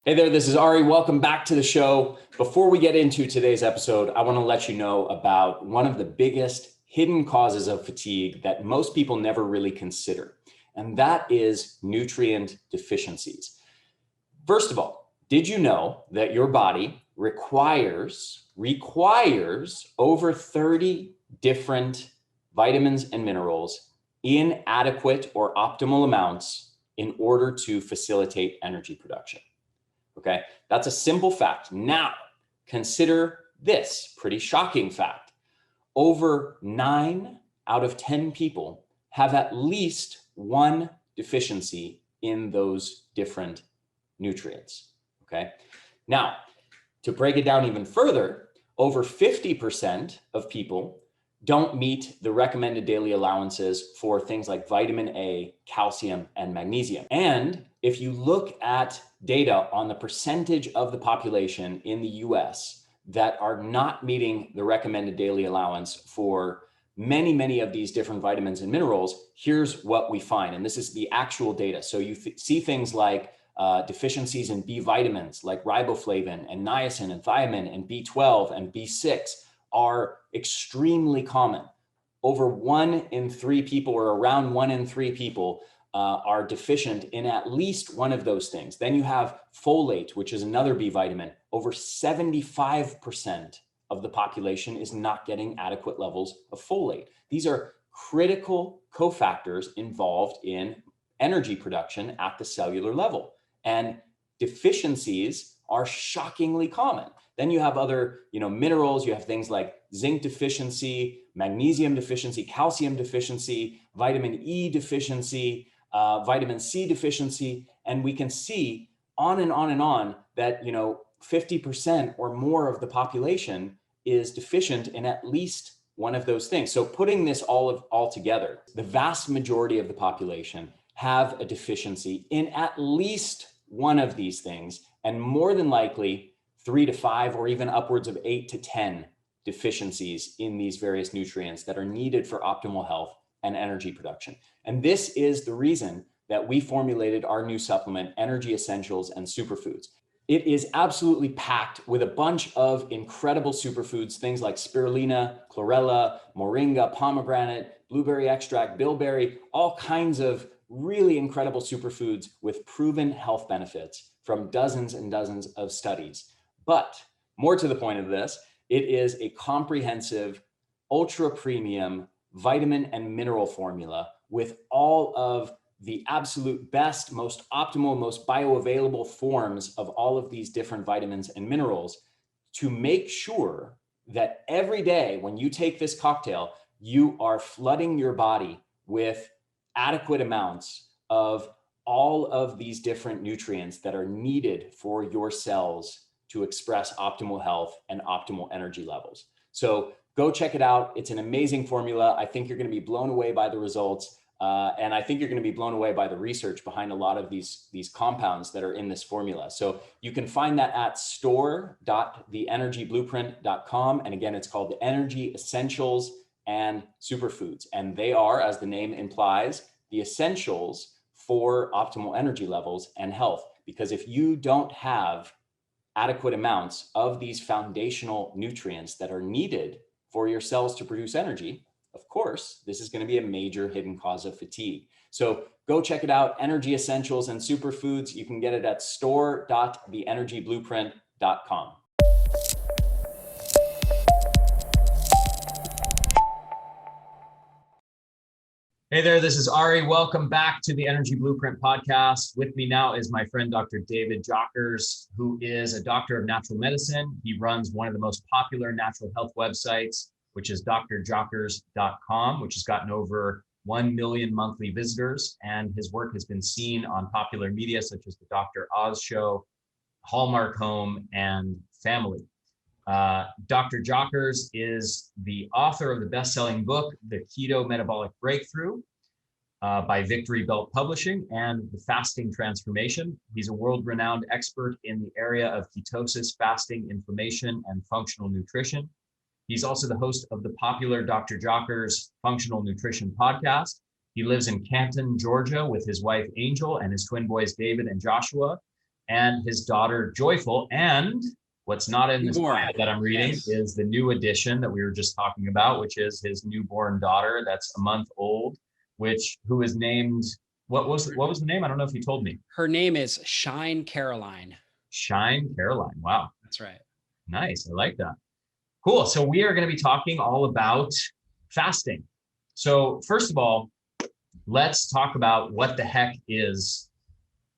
Hey there, this is Ari. Welcome back to the show. Before we get into today's episode, I want to let you know about one of the biggest hidden causes of fatigue that most people never really consider, and that is nutrient deficiencies. First of all, did you know that your body requires over 30 different vitamins and minerals in adequate or optimal amounts in order to facilitate energy production? Okay, that's a simple fact. Now, consider this pretty shocking fact. Over 9 out of 10 people have at least one deficiency in those different nutrients. Okay, now to break it down even further, over 50% of people don't meet the recommended daily allowances for things like vitamin A, calcium, and magnesium. And if you look at data on the percentage of the population in the US that are not meeting the recommended daily allowance for many of these different vitamins and minerals, here's what we find. And this is the actual data. So you see things like deficiencies in B vitamins like riboflavin and niacin and thiamine and B12 and B6 are extremely common. Over 1 in 3 people, or around 1 in 3 people, are deficient in at least one of those things. Then you have folate, which is another B vitamin. Over 75% of the population is not getting adequate levels of folate. These are critical cofactors involved in energy production at the cellular level. And deficiencies are shockingly common. Then you have other, minerals. You have things like zinc deficiency, magnesium deficiency, calcium deficiency, vitamin E deficiency, vitamin C deficiency. And we can see on and on and on that, 50% or more of the population is deficient in at least one of those things. So putting this all together, the vast majority of the population have a deficiency in at least one of these things, and more than likely 3 to 5 or even upwards of 8 to 10 deficiencies in these various nutrients that are needed for optimal health and energy production. And this is the reason that we formulated our new supplement, Energy Essentials and Superfoods. It is absolutely packed with a bunch of incredible superfoods, things like spirulina, chlorella, moringa, pomegranate, blueberry extract, bilberry, all kinds of really incredible superfoods with proven health benefits from dozens and dozens of studies. But more to the point of this, it is a comprehensive, ultra premium vitamin and mineral formula with all of the absolute best, most optimal, most bioavailable forms of all of these different vitamins and minerals to make sure that every day when you take this cocktail, you are flooding your body with adequate amounts of all of these different nutrients that are needed for your cells to express optimal health and optimal energy levels. So go check it out. It's an amazing formula. I think you're going to be blown away by the results. And I think you're going to be blown away by the research behind a lot of these compounds that are in this formula. So you can find that at store.theenergyblueprint.com. And again, it's called the Energy Essentials and Superfoods. And they are, as the name implies, the essentials for optimal energy levels and health. Because if you don't have adequate amounts of these foundational nutrients that are needed for your cells to produce energy, of course, this is going to be a major hidden cause of fatigue. So go check it out, Energy Essentials and Superfoods. You can get it at store.theenergyblueprint.com. Hey there, this is Ari. Welcome back to the Energy Blueprint podcast. With me now is my friend, Dr. David Jockers, who is a doctor of natural medicine. He runs one of the most popular natural health websites, which is drjockers.com, which has gotten over 1 million monthly visitors. And his work has been seen on popular media such as the Dr. Oz Show, Hallmark Home, and Family. Dr. Jockers is the author of the best-selling book, The Keto Metabolic Breakthrough, by Victory Belt Publishing, and The Fasting Transformation. He's a world-renowned expert in the area of ketosis, fasting, inflammation, and functional nutrition. He's also the host of the popular Dr. Jockers Functional Nutrition podcast. He lives in Canton, Georgia, with his wife, Angel, and his twin boys, David and Joshua. and his daughter Joyful. And what's not in this Newborn. bio that I'm reading Yes. is the new addition that we were just talking about, which is his newborn daughter that's a month old, who is named, what was the name? I don't know if you told me. Her name is Shine Caroline. Shine Caroline. Wow. That's right. Nice. I like that. Cool. So we are going to be talking all about fasting. So first of all, let's talk about what the heck is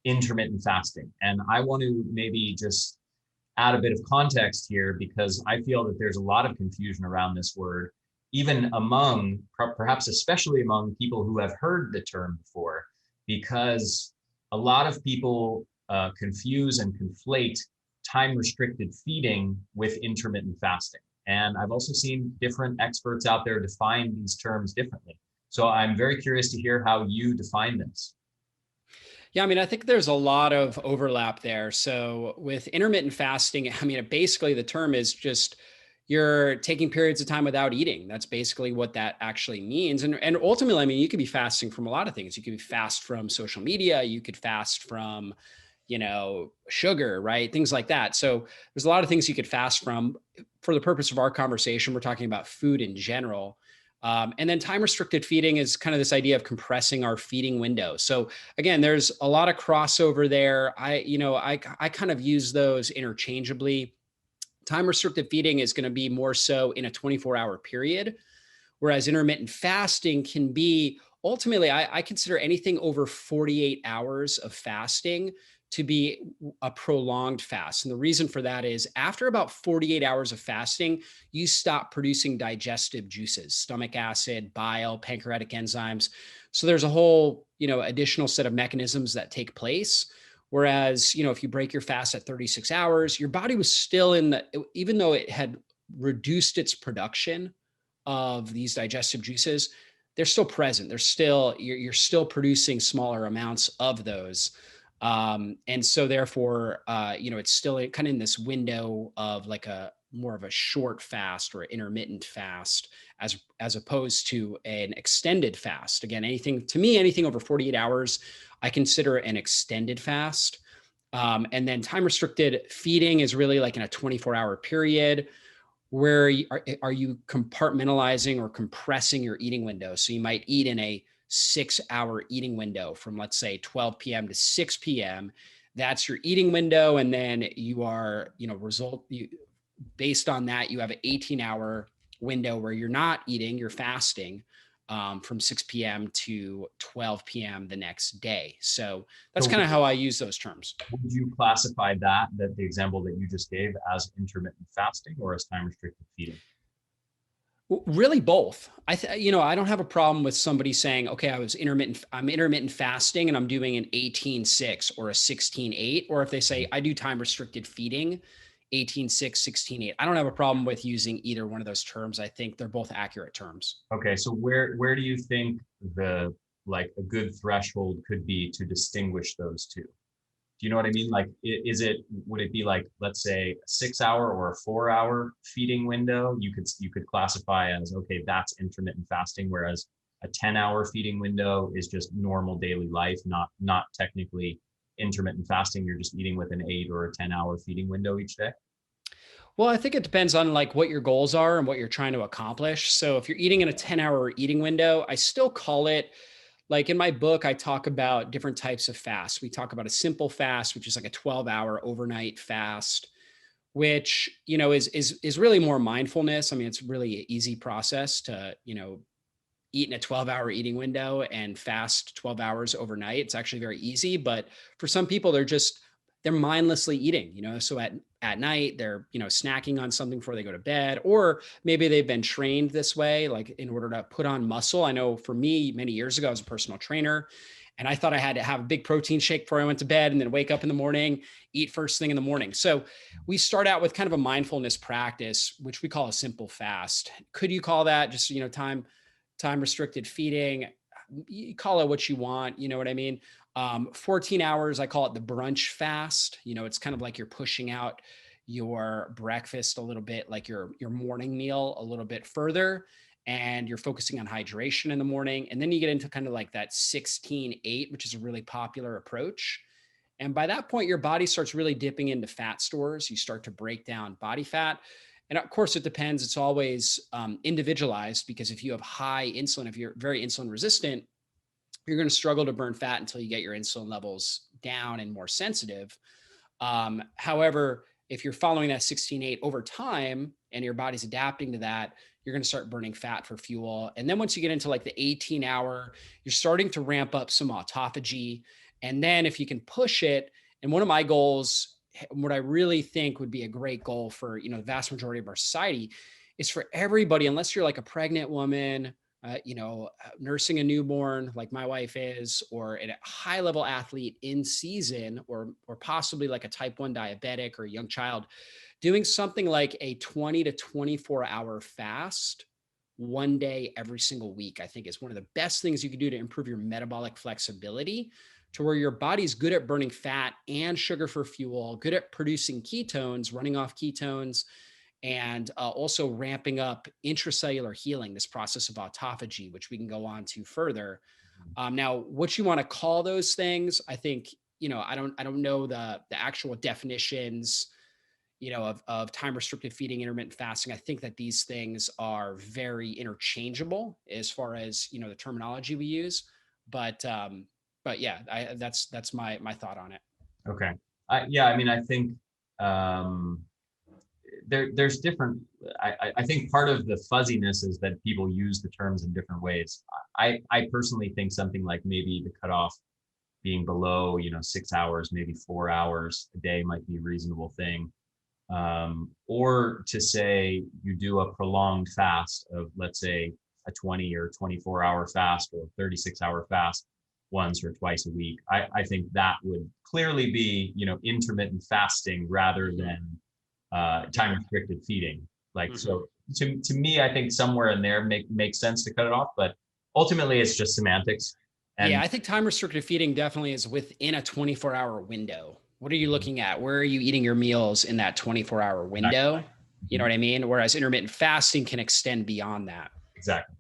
intermittent fasting. And I want to maybe just add a bit of context here because I feel that there's a lot of confusion around this word, even among, perhaps especially among people who have heard the term before, because a lot of people confuse and conflate time-restricted feeding with intermittent fasting. And I've also seen different experts out there define these terms differently. So I'm very curious to hear how you define this. Yeah, I mean, I think there's a lot of overlap there. So with intermittent fasting, I mean, basically the term is just you're taking periods of time without eating. That's basically what that actually means. And ultimately, I mean, you could be fasting from a lot of things. You could be fast from social media. You could fast from, sugar, right? Things like that. So there's a lot of things you could fast from. For the purpose of our conversation, we're talking about food in general. And then time restricted feeding is kind of this idea of compressing our feeding window. So again, there's a lot of crossover there. I kind of use those interchangeably. Time restricted feeding is going to be more so in a 24-hour period, whereas intermittent fasting can be ultimately, I consider anything over 48 hours of fasting to be a prolonged fast. And the reason for that is after about 48 hours of fasting, you stop producing digestive juices, stomach acid, bile, pancreatic enzymes. So there's a whole, additional set of mechanisms that take place. Whereas, if you break your fast at 36 hours, your body was still even though it had reduced its production of these digestive juices, they're still present. They're still, you're still producing smaller amounts of those. And so therefore, it's still kind of in this window of like a more of a short fast or intermittent fast as opposed to an extended fast. Again, anything over 48 hours, I consider an extended fast. And then time restricted feeding is really like in a 24-hour period where are you compartmentalizing or compressing your eating window? So you might eat in a 6-hour eating window from, let's say, 12 p.m. to 6 p.m. That's your eating window. And then you are, based on that, you have an 18-hour window where you're not eating, you're fasting from 6 p.m. to 12 p.m. the next day. So that's kind of how I use those terms. Would you classify that the example that you just gave as intermittent fasting or as time restricted feeding? Really both. I don't have a problem with somebody saying, okay, I'm intermittent fasting and I'm doing an 18-6 or a 16-8, or if they say I do time restricted feeding, 18-6, 16-8. I don't have a problem with using either one of those terms. I think they're both accurate terms. Okay, so where do you think a good threshold could be to distinguish those two? Do you know what I mean? Like, would it be like, let's say, a 6-hour or a 4-hour feeding window? You could classify as, okay, that's intermittent fasting, whereas a 10-hour feeding window is just normal daily life, not technically intermittent fasting. You're just eating with an 8 or a 10-hour feeding window each day. Well, I think it depends on like what your goals are and what you're trying to accomplish. So if you're eating in a 10-hour eating window, I still call it, like in my book, I talk about different types of fasts. We talk about a simple fast, which is like a 12-hour overnight fast, which, is really more mindfulness. I mean, it's really an easy process to, eat in a 12-hour eating window and fast 12 hours overnight. It's actually very easy, but for some people, they're mindlessly eating, so at night they're, snacking on something before they go to bed, or maybe they've been trained this way, like in order to put on muscle. I know for me, many years ago, I was a personal trainer and I thought I had to have a big protein shake before I went to bed and then wake up in the morning, eat first thing in the morning. So we start out with kind of a mindfulness practice, which we call a simple fast. Could you call that just, time restricted feeding? You call it what you want. You know what I mean? 14 hours, I call it the brunch fast. It's kind of like you're pushing out your breakfast a little bit, like your morning meal a little bit further, and you're focusing on hydration in the morning. And then you get into kind of like that 16-8, which is a really popular approach. And by that point, your body starts really dipping into fat stores. You start to break down body fat. And of course, it depends. It's always individualized, because if you have high insulin, if you're very insulin resistant, you're going to struggle to burn fat until you get your insulin levels down and more sensitive. However, if you're following that 16-8 over time and your body's adapting to that, you're going to start burning fat for fuel. And then once you get into like the 18-hour, you're starting to ramp up some autophagy. And then if you can push it, and one of my goals, what I really think would be a great goal for, the vast majority of our society, is for everybody, unless you're like a pregnant woman, nursing a newborn like my wife is, or a high level athlete in season, or possibly like a type 1 diabetic or a young child, doing something like a 20 to 24 hour fast one day every single week, I think is one of the best things you can do to improve your metabolic flexibility, to where your body's good at burning fat and sugar for fuel, good at producing ketones, running off ketones, and also ramping up intracellular healing, this process of autophagy, which we can go on to further. Now, what you want to call those things, I think, I don't know the actual definitions, of time restricted feeding, intermittent fasting. I think that these things are very interchangeable as far as, the terminology we use, but yeah, that's my thought on it. Okay. Yeah. I mean, I think, there's different, I think part of the fuzziness is that people use the terms in different ways. I personally think something like maybe the cutoff being below, 6 hours, maybe 4 hours a day might be a reasonable thing. Or to say you do a prolonged fast of, let's say, a 20 or 24 hour fast or 36 hour fast once or twice a week. I think that would clearly be, intermittent fasting rather than time restricted feeding. Like, so to me, I think somewhere in there makes sense to cut it off, but ultimately it's just semantics. And yeah, I think time restricted feeding definitely is within a 24-hour window. What are you looking at? Where are you eating your meals in that 24-hour window? You know what I mean? Whereas intermittent fasting can extend beyond that. Exactly.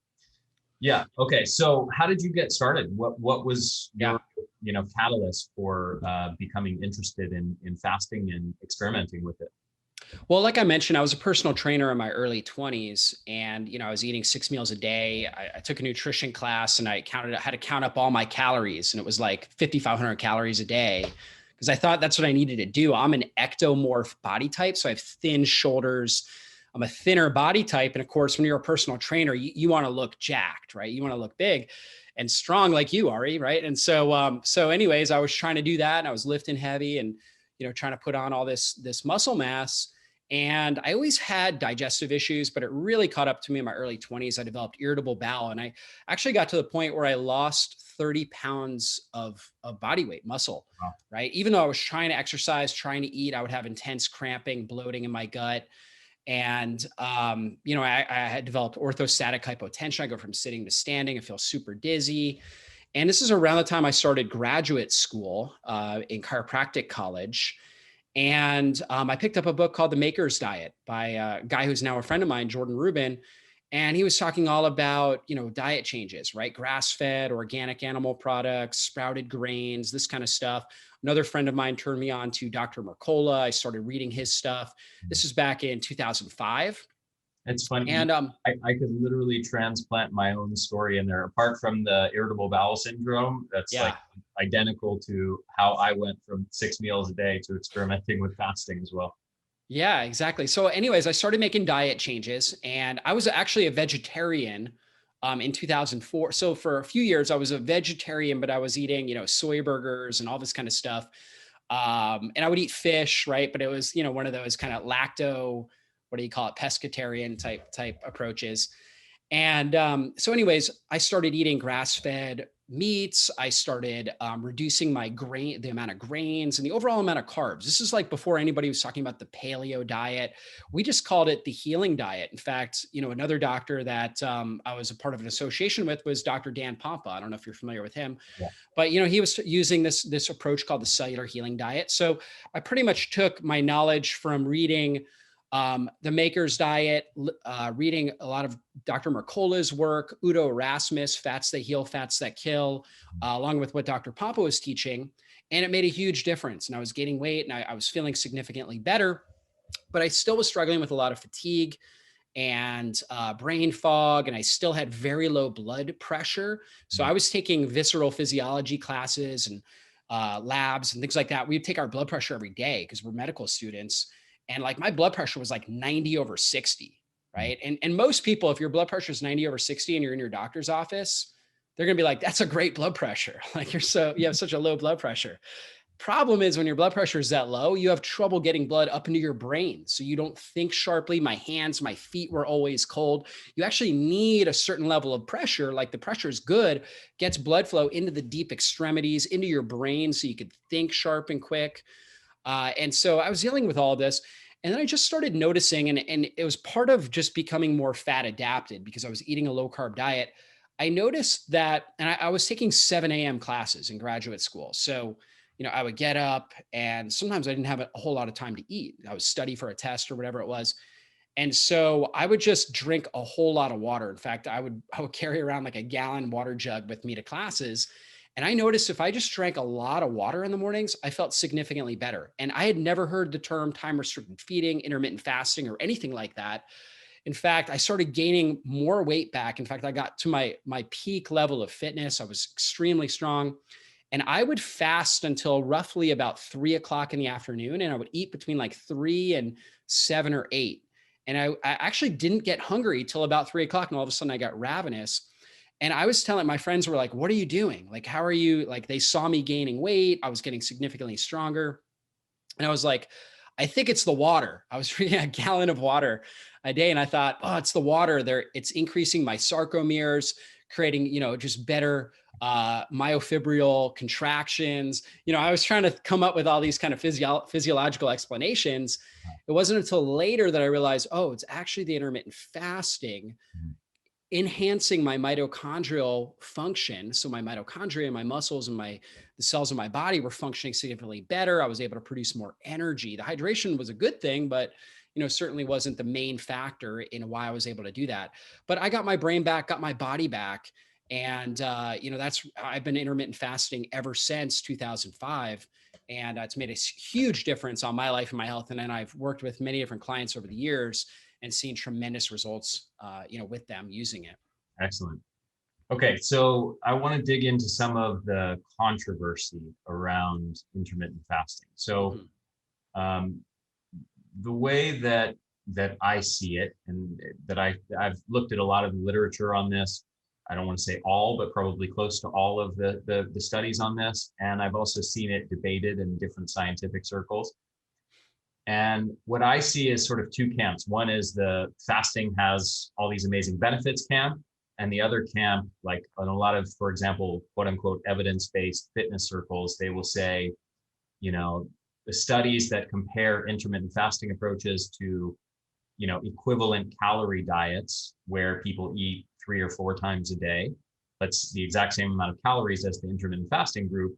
Yeah. Okay. So how did you get started? What was your, catalyst for becoming interested in fasting and experimenting with it? Well, like I mentioned, I was a personal trainer in my early 20s, and I was eating 6 meals a day. I took a nutrition class, and I had to count up all my calories, and it was like 5,500 calories a day, because I thought that's what I needed to do. I'm an ectomorph body type, so I have thin shoulders. I'm a thinner body type, and of course, when you're a personal trainer, you want to look jacked, right? You want to look big and strong like you, Ari, right? And so anyways, I was trying to do that, and I was lifting heavy, and trying to put on all this muscle mass. And I always had digestive issues, but it really caught up to me in my early 20s. I developed irritable bowel, and I actually got to the point where I lost 30 pounds of body weight, muscle, Wow. right? Even though I was trying to exercise, trying to eat, I would have intense cramping, bloating in my gut. And, I had developed orthostatic hypotension. I go from sitting to standing. I feel super dizzy. And this is around the time I started graduate school in chiropractic college. And I picked up a book called The Maker's Diet by a guy who's now a friend of mine, Jordan Rubin. And he was talking all about, diet changes, right? Grass-fed, organic animal products, sprouted grains, this kind of stuff. Another friend of mine turned me on to Dr. Mercola. I started reading his stuff. This was back in 2005. It's funny. And I could literally transplant my own story in there. Apart from the irritable bowel syndrome, that's like identical to how I went from 6 meals a day to experimenting with fasting as well. Yeah, exactly. So anyways, I started making diet changes, and I was actually a vegetarian in 2004. So for a few years, I was a vegetarian, but I was eating, soy burgers and all this kind of stuff. And I would eat fish, right? But it was, one of those kind of lacto, what do you call it? Pescatarian type approaches. And so anyways, I started eating grass-fed meats. I started reducing the amount of grains and the overall amount of carbs. This is like before anybody was talking about the paleo diet. We just called it the healing diet. In fact, another doctor that I was a part of an association with was Dr. Dan Pompa. I don't know if you're familiar with him, but he was using this approach called the cellular healing diet. So I pretty much took my knowledge from reading The Maker's Diet, reading a lot of Dr. Mercola's work, Udo Erasmus, Fats That Heal, Fats That Kill, along with what Dr. Pompa was teaching. And it made a huge difference. And I was gaining weight and I was feeling significantly better, but I still was struggling with a lot of fatigue and brain fog, and I still had very low blood pressure. So I was taking visceral physiology classes and labs and things like that. We'd take our blood pressure every day because we're medical students, and like my blood pressure was like 90 over 60, right? And most people, if your blood pressure is 90 over 60 and you're in your doctor's office, they're gonna be like, "That's a great blood pressure. Like you have such a low blood pressure." Problem is when your blood pressure is that low, you have trouble getting blood up into your brain. So you don't think sharply. My hands, my feet were always cold. You actually need a certain level of pressure. Like the pressure is good, gets blood flow into the deep extremities, into your brain so you could think sharp and quick. And so I was dealing with all of this. And then I just started noticing, and it was part of just becoming more fat adapted because I was eating a low carb diet. I noticed that, and I was taking 7 a.m. classes in graduate school. So I would get up and sometimes I didn't have a whole lot of time to eat. I would study for a test or whatever it was. And so I would just drink a whole lot of water. In fact, I would carry around like a gallon water jug with me to classes. And I noticed if I just drank a lot of water in the mornings, I felt significantly better. And I had never heard the term time restricted feeding, intermittent fasting, or anything like that. In fact, I started gaining more weight back. In fact, I got to my peak level of fitness. I was extremely strong. And I would fast until roughly about 3 o'clock in the afternoon. And I would eat between like 3 and 7 or 8. And I actually didn't get hungry till about 3 o'clock. And all of a sudden I got ravenous. And I was telling my friends were like, "What are you doing? Like, how are you?" Like they saw me gaining weight. I was getting significantly stronger. And I was like, "I think it's the water." I was drinking a gallon of water a day. And I thought, "Oh, it's the water there. It's increasing my sarcomeres, creating, just better myofibril contractions." I was trying to come up with all these kind of physiological explanations. It wasn't until later that I realized, oh, it's actually the intermittent fasting enhancing my mitochondrial function. So my mitochondria, my muscles, and the cells in my body were functioning significantly better. I was able to produce more energy. The hydration was a good thing, but certainly wasn't the main factor in why I was able to do that. But I got my brain back, got my body back. And, I've been intermittent fasting ever since 2005. And it's made a huge difference on my life and my health. And then I've worked with many different clients over the years and seen tremendous results, with them using it. Excellent. Okay, so I want to dig into some of the controversy around intermittent fasting. So, the way that I see it, and that I've looked at a lot of the literature on this. I don't want to say all, but probably close to all of the studies on this. And I've also seen it debated in different scientific circles. And what I see is sort of two camps. One is the fasting has all these amazing benefits camp, and the other camp, like in a lot of, for example, quote unquote, evidence-based fitness circles, they will say, the studies that compare intermittent fasting approaches to, equivalent calorie diets where people eat 3 or 4 times a day, but the exact same amount of calories as the intermittent fasting group,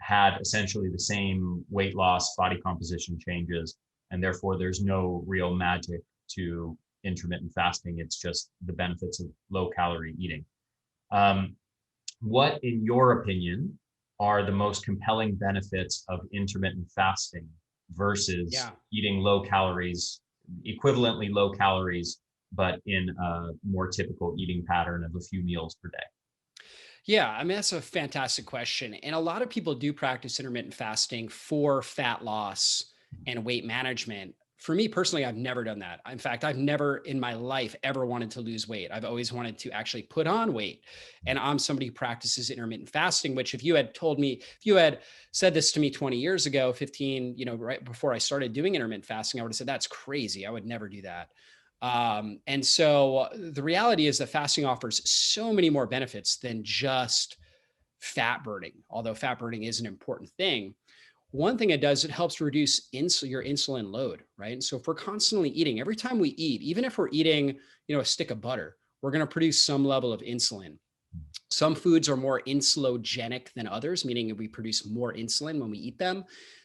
had essentially the same weight loss, body composition changes, and therefore there's no real magic to intermittent fasting. It's just the benefits of low calorie eating. What, in your opinion, are the most compelling benefits of intermittent fasting versus eating low calories, equivalently low calories, but in a more typical eating pattern of a few meals per day? Yeah, I mean, that's a fantastic question. And a lot of people do practice intermittent fasting for fat loss and weight management. For me personally, I've never done that. In fact, I've never in my life ever wanted to lose weight. I've always wanted to actually put on weight. And I'm somebody who practices intermittent fasting, which if you had said this to me 20 years ago, 15, right before I started doing intermittent fasting, I would have said, that's crazy. I would never do that. And so the reality is that fasting offers so many more benefits than just fat burning, although fat burning is an important thing. One thing it does, it helps reduce your insulin load, right? And so if we're constantly eating, every time we eat, even if we're eating, a stick of butter, we're going to produce some level of insulin. Some foods are more insulogenic than others, meaning we produce more insulin when we eat them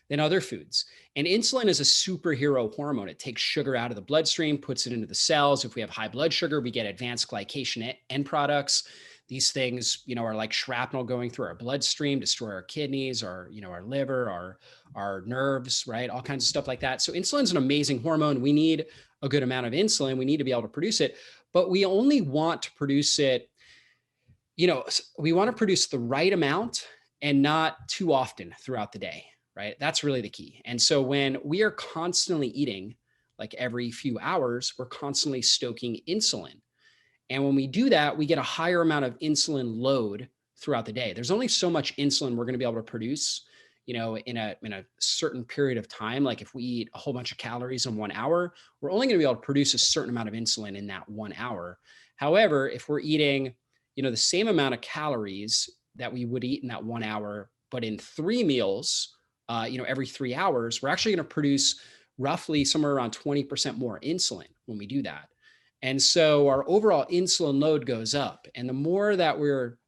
than other foods. And insulin is a superhero hormone. It takes sugar out of the bloodstream, puts it into the cells. If we have high blood sugar, we get advanced glycation end products. These things, are like shrapnel going through our bloodstream, destroy our kidneys, our liver, our nerves, right? All kinds of stuff like that. So insulin's an amazing hormone. We need a good amount of insulin. We need to be able to produce it, but we only want to produce it, we want to produce the right amount and not too often throughout the day, right? That's really the key. And so when we are constantly eating, like every few hours, we're constantly stoking insulin. And when we do that, we get a higher amount of insulin load throughout the day. There's only so much insulin we're going to be able to produce, in a certain period of time. Like if we eat a whole bunch of calories in 1 hour, we're only going to be able to produce a certain amount of insulin in that 1 hour. However, if we're eating, the same amount of calories that we would eat in that 1 hour, but in 3 meals, every 3 hours, we're actually going to produce roughly somewhere around 20% more insulin when we do that. And so our overall insulin load goes up. And the more that we're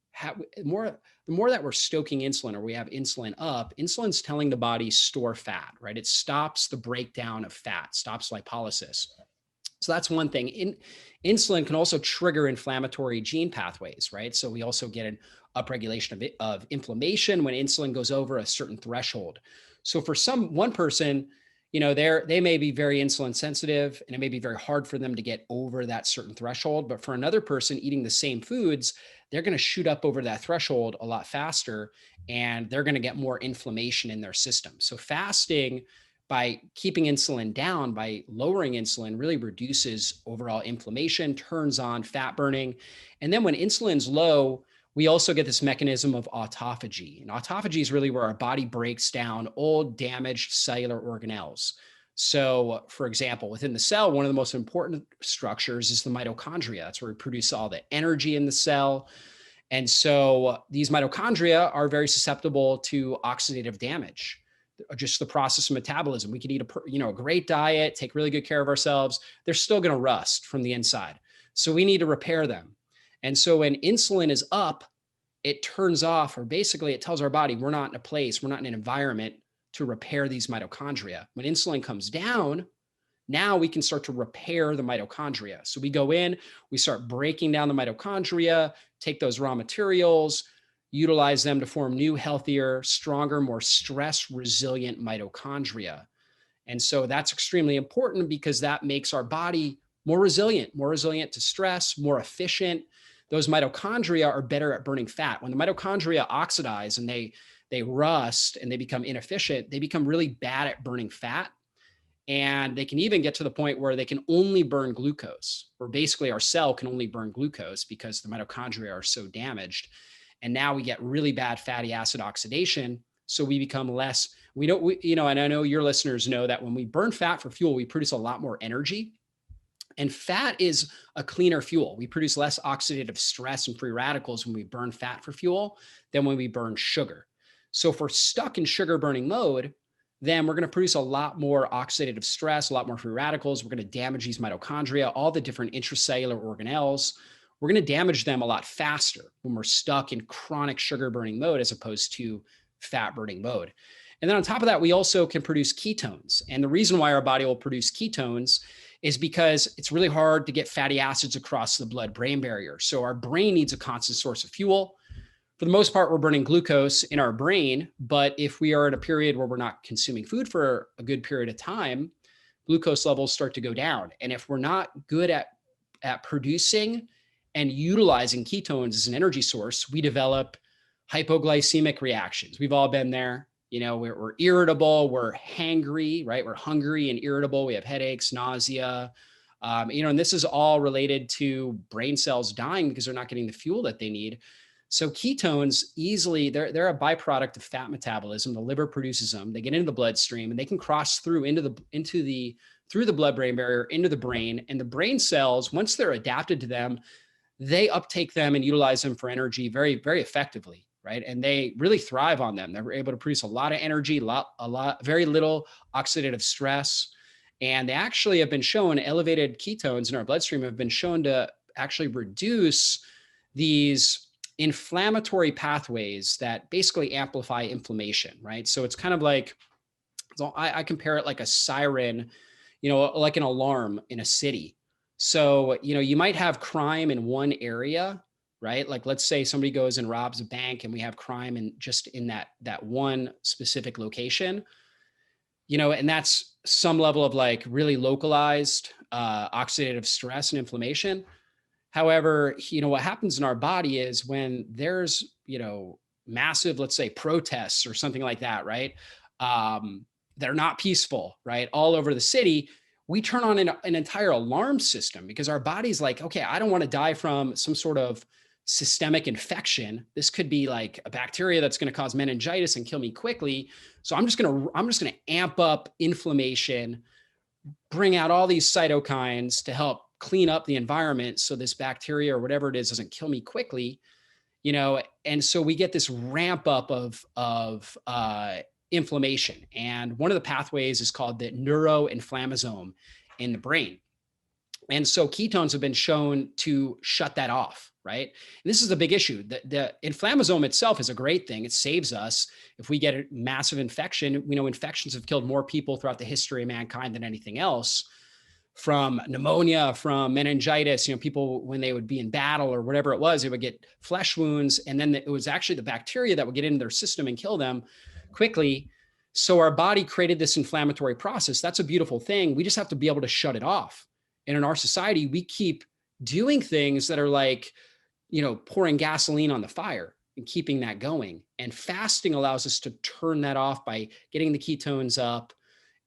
stoking insulin, or we have insulin up, insulin's telling the body store fat, right? It stops the breakdown of fat, stops lipolysis. So that's one thing. Insulin can also trigger inflammatory gene pathways, right? So we also get an upregulation of inflammation when insulin goes over a certain threshold. So for one person, they may be very insulin sensitive, and it may be very hard for them to get over that certain threshold. But for another person eating the same foods, they're going to shoot up over that threshold a lot faster, and they're going to get more inflammation in their system. So fasting, by keeping insulin down, by lowering insulin, really reduces overall inflammation, turns on fat burning. And then when insulin's low, we also get this mechanism of autophagy. And autophagy is really where our body breaks down old damaged cellular organelles. So for example, within the cell, one of the most important structures is the mitochondria. That's where we produce all the energy in the cell. And so these mitochondria are very susceptible to oxidative damage, just the process of metabolism. We could eat a great diet, take really good care of ourselves. They're still going to rust from the inside. So we need to repair them. And so when insulin is up, it turns off, or basically it tells our body we're not in a place, we're not in an environment to repair these mitochondria. When insulin comes down, now we can start to repair the mitochondria. So we go in, we start breaking down the mitochondria, take those raw materials, utilize them to form new, healthier, stronger, more stress resilient mitochondria. And so that's extremely important because that makes our body more resilient to stress, more efficient. Those mitochondria are better at burning fat. When the mitochondria oxidize and they rust and they become inefficient, they become really bad at burning fat. And they can even get to the point where they can only burn glucose, or basically our cell can only burn glucose because the mitochondria are so damaged. And now we get really bad fatty acid oxidation. So we become less, and I know your listeners know that when we burn fat for fuel, we produce a lot more energy. And fat is a cleaner fuel. We produce less oxidative stress and free radicals when we burn fat for fuel than when we burn sugar. So if we're stuck in sugar burning mode, then we're going to produce a lot more oxidative stress, a lot more free radicals. We're going to damage these mitochondria, all the different intracellular organelles. We're going to damage them a lot faster when we're stuck in chronic sugar burning mode as opposed to fat burning mode. And then on top of that, we also can produce ketones. And the reason why our body will produce ketones is because it's really hard to get fatty acids across the blood-brain barrier. So our brain needs a constant source of fuel. For the most part, we're burning glucose in our brain, but if we are at a period where we're not consuming food for a good period of time, glucose levels start to go down. And if we're not good at producing and utilizing ketones as an energy source, we develop hypoglycemic reactions. We've all been there. We're irritable, we're hangry, right? We're hungry and irritable. We have headaches, nausea, and this is all related to brain cells dying because they're not getting the fuel that they need. So ketones easily, they're a byproduct of fat metabolism. The liver produces them. They get into the bloodstream and they can cross through through the blood-brain barrier into the brain. And the brain cells, once they're adapted to them, they uptake them and utilize them for energy very, very effectively, right? And they really thrive on them. They're able to produce a lot of energy, very little oxidative stress. And they actually have been shown, elevated ketones in our bloodstream have been shown to actually reduce these inflammatory pathways that basically amplify inflammation, right? So it's kind of like, I compare it like a siren, like an alarm in a city. So, you might have crime in one area, right? Like, let's say somebody goes and robs a bank and we have crime and just in that one specific location, and that's some level of like really localized oxidative stress and inflammation. However, what happens in our body is when there's, massive, let's say protests or something like that, right? They're not peaceful, right? All over the city, we turn on an entire alarm system because our body's like, okay, I don't want to die from some sort of systemic infection. This could be like a bacteria that's going to cause meningitis and kill me quickly. So I'm just going to amp up inflammation, bring out all these cytokines to help clean up the environment so this bacteria or whatever it is doesn't kill me quickly. And so we get this ramp up of inflammation. And one of the pathways is called the neuroinflammasome in the brain. And so ketones have been shown to shut that off, right? And this is a big issue. The inflammasome itself is a great thing. It saves us. If we get a massive infection, we know infections have killed more people throughout the history of mankind than anything else. From pneumonia, from meningitis, people, when they would be in battle or whatever it was, they would get flesh wounds. And then it was actually the bacteria that would get into their system and kill them quickly. So our body created this inflammatory process. That's a beautiful thing. We just have to be able to shut it off. And in our society, we keep doing things that are like, pouring gasoline on the fire and keeping that going. And fasting allows us to turn that off by getting the ketones up,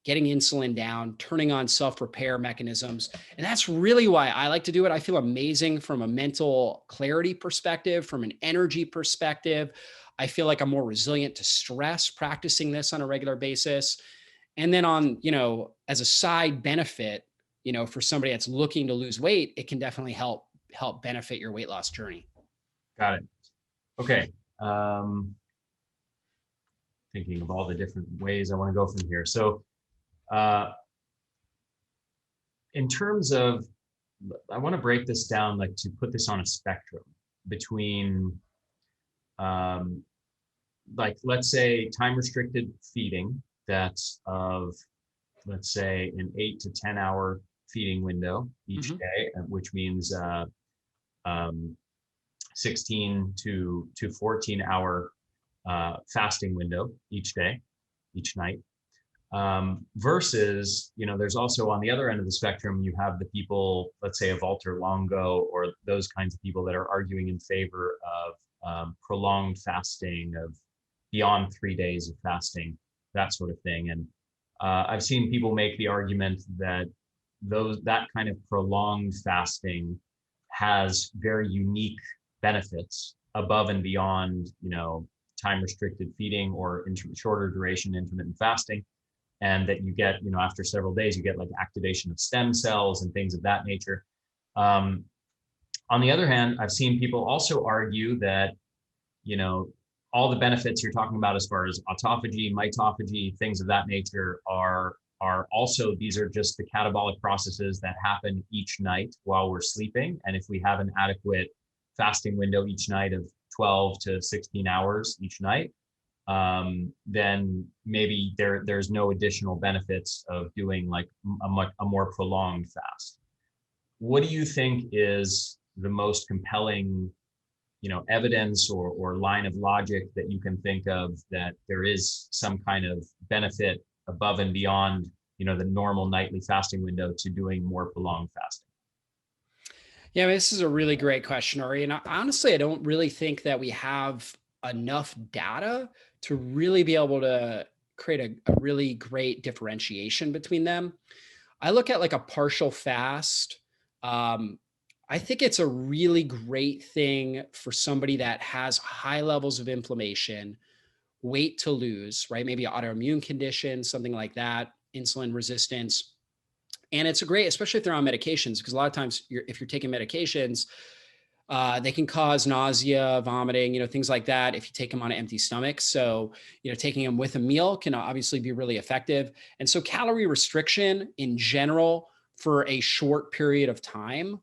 getting insulin down, turning on self-repair mechanisms. And that's really why I like to do it. I feel amazing from a mental clarity perspective, from an energy perspective. I feel like I'm more resilient to stress practicing this on a regular basis. And then as a side benefit, for somebody that's looking to lose weight, it can definitely help benefit your weight loss journey. Got it. Okay. Thinking of all the different ways I want to go from here. So, in terms of, I want to break this down, like to put this on a spectrum between, like, let's say time restricted feeding that's of, let's say, an 8 to 10 hour feeding window each day, which means 16 to 14 hour fasting window each day, each night. Versus, there's also on the other end of the spectrum, you have the people, let's say, of Walter Longo or those kinds of people that are arguing in favor of prolonged fasting, of beyond 3 days of fasting, that sort of thing. And I've seen people make the argument that that kind of prolonged fasting has very unique benefits above and beyond, time restricted feeding or shorter duration intermittent fasting. And that you get, after several days, you get like activation of stem cells and things of that nature. On the other hand, I've seen people also argue that, all the benefits you're talking about as far as autophagy, mitophagy, things of that nature are also, these are just the catabolic processes that happen each night while we're sleeping. And if we have an adequate fasting window each night of 12 to 16 hours each night, then maybe there's no additional benefits of doing like a more prolonged fast. What do you think is the most compelling, evidence or line of logic that you can think of that there is some kind of benefit above and beyond, the normal nightly fasting window to doing more prolonged fasting? Yeah, I mean, this is a really great question, Ari. And honestly, I don't really think that we have enough data to really be able to create a really great differentiation between them. I look at like a partial fast. I think it's a really great thing for somebody that has high levels of inflammation, weight to lose, right? Maybe autoimmune condition, something like that, insulin resistance. And it's a great, especially if they're on medications, because a lot of times if you're taking medications, they can cause nausea, vomiting, things like that if you take them on an empty stomach. So, taking them with a meal can obviously be really effective. And so calorie restriction in general for a short period of time,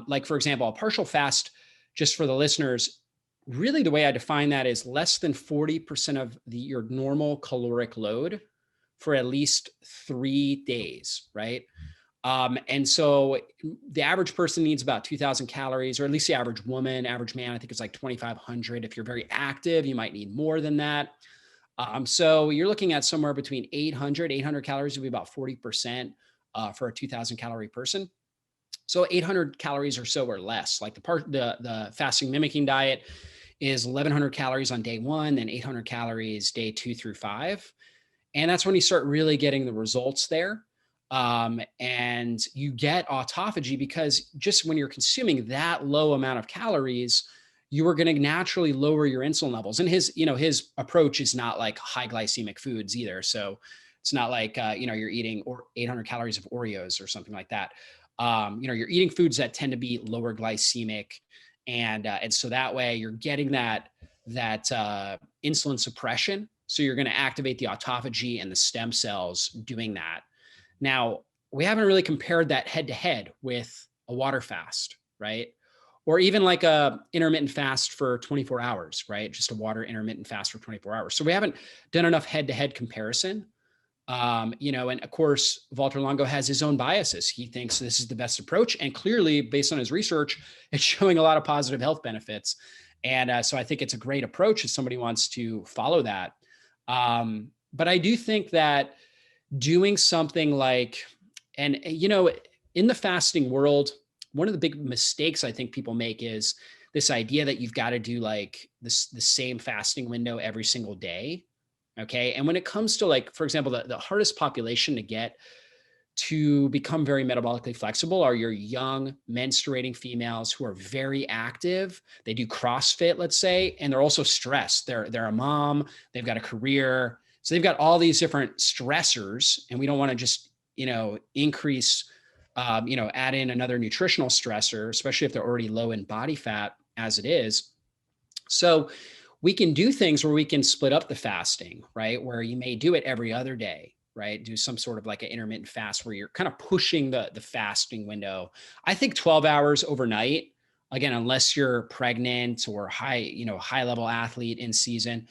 like for example, a partial fast, just for the listeners, really the way I define that is less than 40% of your normal caloric load for at least 3 days, right? And so the average person needs about 2,000 calories, or at least the average woman, average man, I think it's like 2,500. If you're very active, you might need more than that. So you're looking at somewhere between 800 calories would be about 40% for a 2,000 calorie person. So 800 calories or so or less. Like the fasting mimicking diet is 1,100 calories on day 1, then 800 calories day 2 through 5. And that's when you start really getting the results there. And you get autophagy because just when you're consuming that low amount of calories, you are going to naturally lower your insulin levels. And his approach is not like high glycemic foods either. So it's not like, you're eating 800 calories of Oreos or something like that. You're eating foods that tend to be lower glycemic. And so that way you're getting that insulin suppression. So you're going to activate the autophagy and the stem cells doing that. Now, we haven't really compared that head to head with a water fast, right? Or even like a intermittent fast for 24 hours, right? Just a water intermittent fast for 24 hours. So we haven't done enough head to head comparison. And of course, Walter Longo has his own biases. He thinks this is the best approach. And clearly, based on his research, it's showing a lot of positive health benefits. And so I think it's a great approach if somebody wants to follow that. But I do think that doing something like, and in the fasting world, one of the big mistakes I think people make is this idea that you've got to do like the same fasting window every single day. Okay. And when it comes to, like, for example, the hardest population to get to become very metabolically flexible are your young menstruating females who are very active. They do CrossFit, let's say, and they're also stressed. They're a mom, they've got a career. So they've got all these different stressors, and we don't want to just, increase, add in another nutritional stressor, especially if they're already low in body fat as it is. So we can do things where we can split up the fasting, right? Where you may do it every other day, right? Do some sort of like an intermittent fast where you're kind of pushing the fasting window. I think 12 hours overnight, again, unless you're pregnant or high level athlete in season,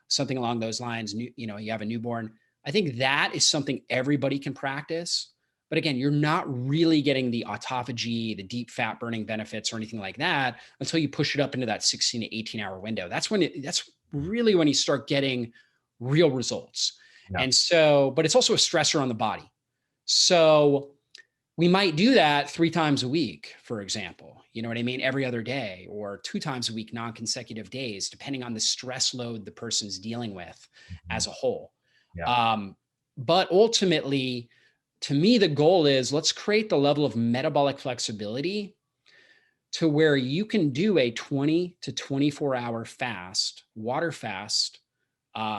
something along those lines, you have a newborn. I think that is something everybody can practice. But again, you're not really getting the autophagy, the deep fat burning benefits or anything like that until you push it up into that 16 to 18-hour window. That's really when you start getting real results. Yeah. And so, but it's also a stressor on the body. So we might do that 3 times a week, for example, you know what I mean? Every other day, or 2 times a week, non-consecutive days, depending on the stress load the person's dealing with as a whole. Yeah. But ultimately, to me, the goal is let's create the level of metabolic flexibility to where you can do a 20 to 24 hour fast, water fast,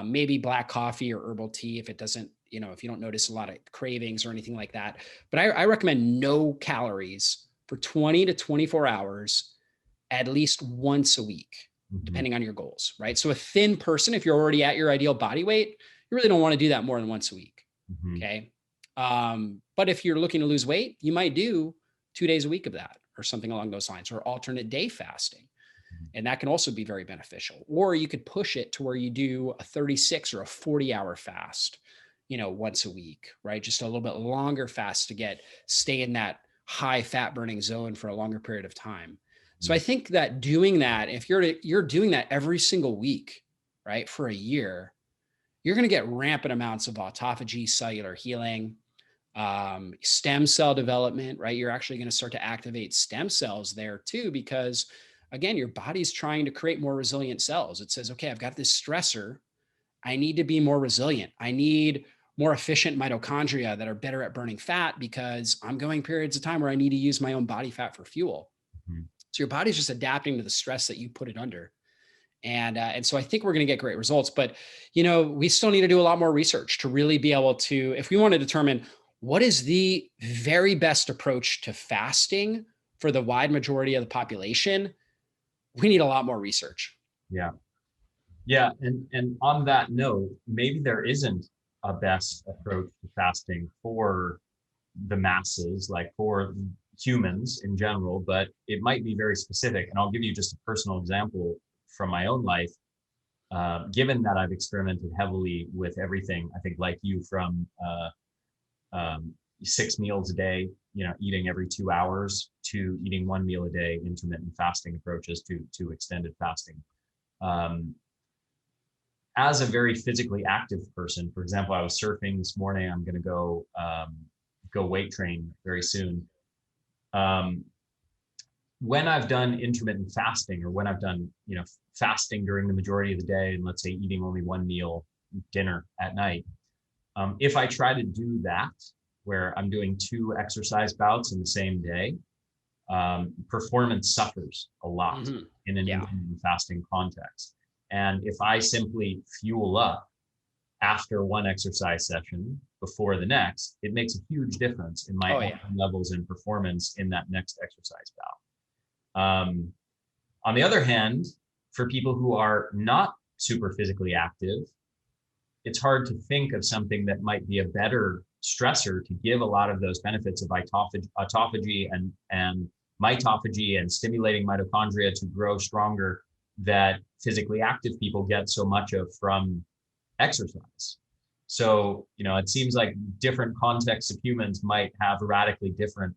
maybe black coffee or herbal tea if it doesn't, if you don't notice a lot of cravings or anything like that. But I recommend no calories for 20 to 24 hours, at least once a week, depending on your goals, right? So a thin person, if you're already at your ideal body weight, you really don't want to do that more than once a week. Okay. But if you're looking to lose weight, you might do 2 days a week of that or something along those lines, or alternate day fasting. And that can also be very beneficial. Or you could push it to where you do a 36 or a 40-hour fast, once a week, right? Just a little bit longer fast to stay in that high fat burning zone for a longer period of time. So I think that doing that, if you're doing that every single week, right, for a year, you're going to get rampant amounts of autophagy, cellular healing, stem cell development, right? You're actually going to start to activate stem cells there too, because again, your body's trying to create more resilient cells. It says, okay, I've got this stressor. I need to be more resilient. I need more efficient mitochondria that are better at burning fat because I'm going periods of time where I need to use my own body fat for fuel. So your body's just adapting to the stress that you put it under. And so I think we're going to get great results, but, we still need to do a lot more research to really be able to, if we want to determine what is the very best approach to fasting for the wide majority of the population, we need a lot more research. Yeah. Yeah. And on that note, maybe there isn't a best approach to fasting for the masses, like for humans in general, but it might be very specific. And I'll give you just a personal example from my own life. Given that I've experimented heavily with everything, I think like you, from 6 meals a day eating every 2 hours to eating one meal a day, intermittent fasting approaches to extended fasting. As a very physically active person, for example, I was surfing this morning. I'm going to go weight train very soon. When I've done intermittent fasting, or when I've done, fasting during the majority of the day, and let's say eating only one meal, dinner at night, if I try to do that, where I'm doing 2 exercise bouts in the same day, performance suffers a lot in an intermittent fasting context. And if I simply fuel up after one exercise session before the next, it makes a huge difference in my levels and performance in that next exercise bout. On the other hand, for people who are not super physically active, it's hard to think of something that might be a better stressor to give a lot of those benefits of autophagy and mitophagy and stimulating mitochondria to grow stronger that physically active people get so much of from exercise. So, it seems like different contexts of humans might have radically different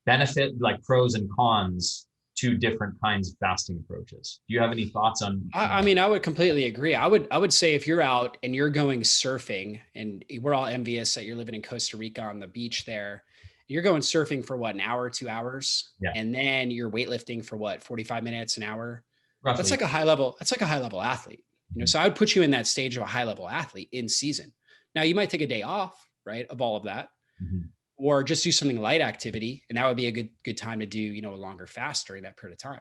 benefit, like pros and cons to different kinds of fasting approaches. Do you have any thoughts on? I mean, I would completely agree. I would say if you're out and you're going surfing, and we're all envious that you're living in Costa Rica on the beach there, you're going surfing for what, an hour, 2 hours, and then you're weightlifting for what, 45 minutes, an hour. Roughly. That's like a high level athlete. So I would put you in that stage of a high level athlete in season. Now you might take a day off, right, of all of that, or just do something light activity, and that would be a good time to do, a longer fast during that period of time.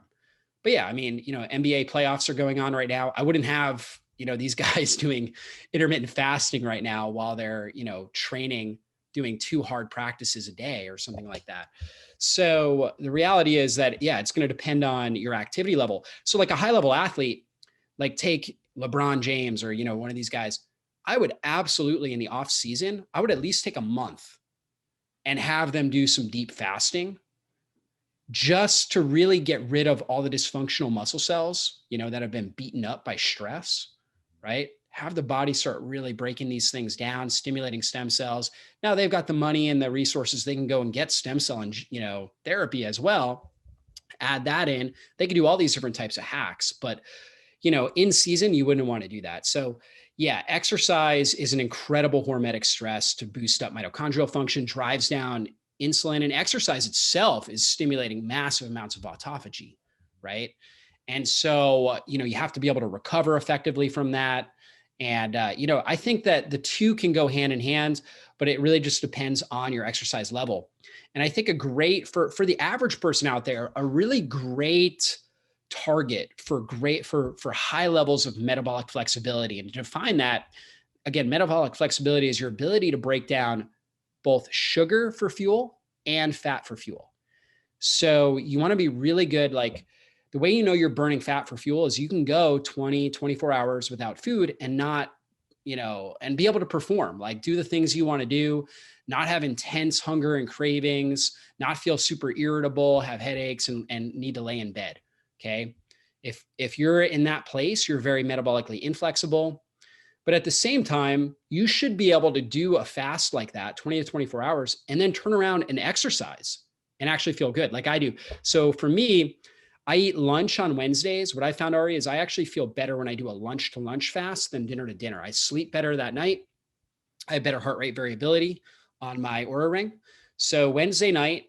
But yeah, I mean, NBA playoffs are going on right now. I wouldn't have, these guys doing intermittent fasting right now while they're, training, doing 2 hard practices a day or something like that. So the reality is that, it's going to depend on your activity level. So like a high level athlete, like take LeBron James or, one of these guys, I would absolutely, in the off season, I would at least take a month and have them do some deep fasting just to really get rid of all the dysfunctional muscle cells, that have been beaten up by stress, right? Have the body start really breaking these things down, stimulating stem cells. Now they've got the money and the resources. They can go and get stem cell and, therapy as well. Add that in. They can do all these different types of hacks, but, in season, you wouldn't want to do that. So yeah, exercise is an incredible hormetic stress to boost up mitochondrial function, drives down insulin, and exercise itself is stimulating massive amounts of autophagy, right? And so, you have to be able to recover effectively from that. And, I think that the two can go hand in hand, but it really just depends on your exercise level. And I think for the average person out there, a really great target for high levels of metabolic flexibility. And to define that, again, metabolic flexibility is your ability to break down both sugar for fuel and fat for fuel. So you want to be really good. Like the way you're burning fat for fuel is you can go 20, 24 hours without food and not, and be able to perform, like do the things you want to do, not have intense hunger and cravings, not feel super irritable, have headaches and need to lay in bed. Okay. If you're in that place, you're very metabolically inflexible, but at the same time, you should be able to do a fast like that, 20 to 24 hours, and then turn around and exercise and actually feel good like I do. So for me, I eat lunch on Wednesdays. What I found, Ari, is I actually feel better when I do a lunch to lunch fast than dinner to dinner. I sleep better that night. I have better heart rate variability on my Oura ring. So Wednesday night,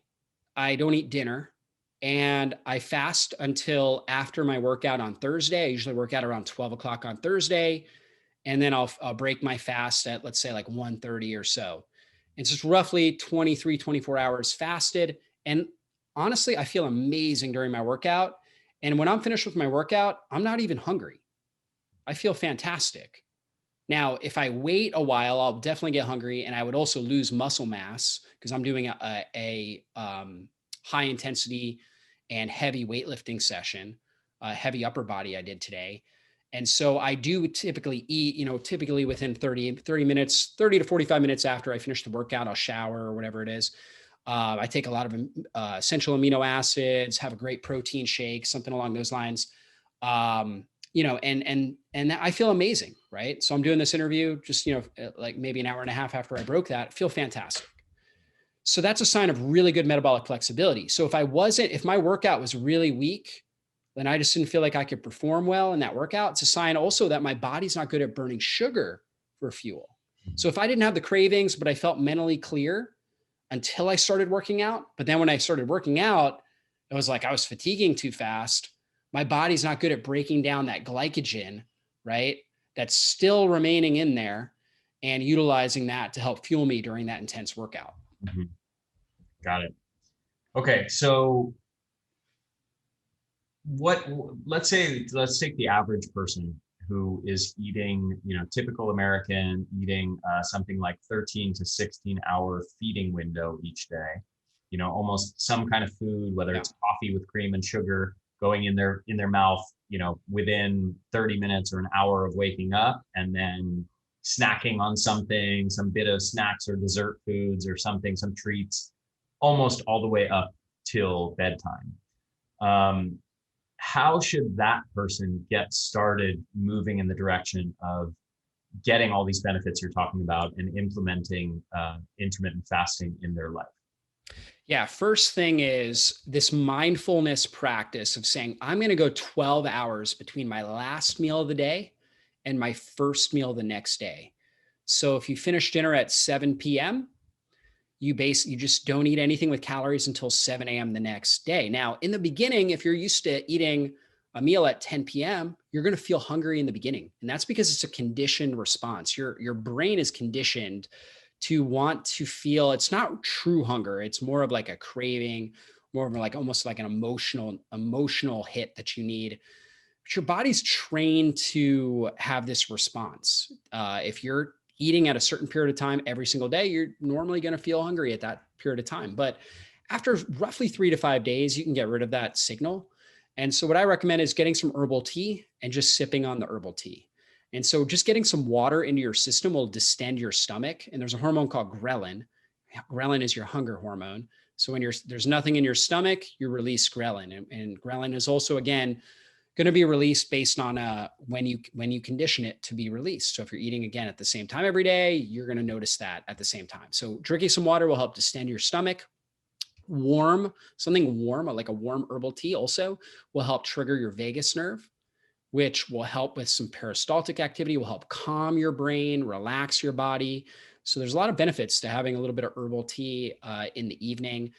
I don't eat dinner. And I fast until after my workout on Thursday. I usually work out around 12 o'clock on Thursday. And then I'll break my fast at, let's say, like 1:30 or so. It's just roughly 23, 24 hours fasted. And honestly, I feel amazing during my workout. And when I'm finished with my workout, I'm not even hungry. I feel fantastic. Now, if I wait a while, I'll definitely get hungry. And I would also lose muscle mass because I'm doing a high intensity and heavy weightlifting session, heavy upper body I did today. And so I do typically eat, typically within 30 minutes, 30 to 45 minutes after I finish the workout, I'll shower or whatever it is. I take a lot of essential amino acids, have a great protein shake, something along those lines. And I feel amazing, right? So I'm doing this interview just, like maybe an hour and a half after I broke that, I feel fantastic. So that's a sign of really good metabolic flexibility. So if my workout was really weak, then I just didn't feel like I could perform well in that workout. It's a sign also that my body's not good at burning sugar for fuel. So if I didn't have the cravings, but I felt mentally clear until I started working out, but then when I started working out, it was like I was fatiguing too fast. My body's not good at breaking down that glycogen, right? That's still remaining in there and utilizing that to help fuel me during that intense workout. Mm-hmm. Got it. Okay. So let's take the average person who is eating, typical American eating something like 13 to 16 hour feeding window each day, almost some kind of food, whether it's coffee with cream and sugar going in their mouth, within 30 minutes or an hour of waking up, and then snacking on something, some bit of snacks or dessert foods or something, some treats, almost all the way up till bedtime. How should that person get started moving in the direction of getting all these benefits you're talking about and implementing intermittent fasting in their life? Yeah, first thing is this mindfulness practice of saying, I'm going to go 12 hours between my last meal of the day and my first meal the next day. So if you finish dinner at 7 p.m., you just don't eat anything with calories until 7 a.m. the next day. Now, in the beginning, if you're used to eating a meal at 10 p.m., you're going to feel hungry in the beginning. And that's because it's a conditioned response. Your brain is conditioned to want to feel, it's not true hunger. It's more of like a craving, more of like almost like an emotional hit that you need. But your body's trained to have this response. If you're eating at a certain period of time every single day, you're normally going to feel hungry at that period of time. But after roughly 3 to 5 days, you can get rid of that signal. And so what I recommend is getting some herbal tea and just sipping on the herbal tea. And so just getting some water into your system will distend your stomach. And there's a hormone called ghrelin. Ghrelin is your hunger hormone. So when there's nothing in your stomach, you release ghrelin. And ghrelin is also, again, going to be released based on when you condition it to be released. So if you're eating again at the same time every day, you're going to notice that at the same time. So drinking some water will help distend your stomach. Something warm, like a warm herbal tea also will help trigger your vagus nerve, which will help with some peristaltic activity, will help calm your brain, relax your body. So there's a lot of benefits to having a little bit of herbal tea in the evening.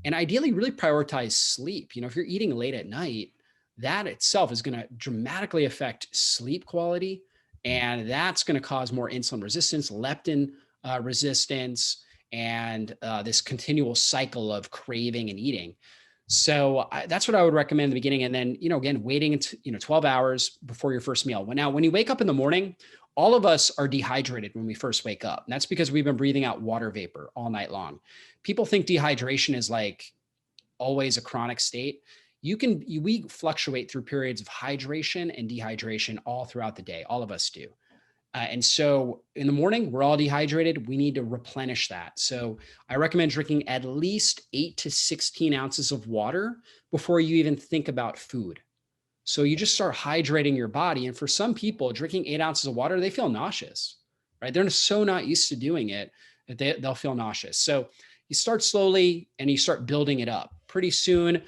And ideally really prioritize sleep. If you're eating late at night, that itself is going to dramatically affect sleep quality. And that's going to cause more insulin resistance, leptin resistance, and this continual cycle of craving and eating. So that's what I would recommend in the beginning. And then, again, waiting until, 12 hours before your first meal. Now, when you wake up in the morning, all of us are dehydrated when we first wake up. And that's because we've been breathing out water vapor all night long. People think dehydration is like always a chronic state. We fluctuate through periods of hydration and dehydration all throughout the day. All of us do. And so in the morning, we're all dehydrated. We need to replenish that. So I recommend drinking at least 8 to 16 ounces of water before you even think about food. So you just start hydrating your body. And for some people, drinking 8 ounces of water, they feel nauseous, right? They're so not used to doing it that they'll feel nauseous. So you start slowly and you start building it up. Pretty soon,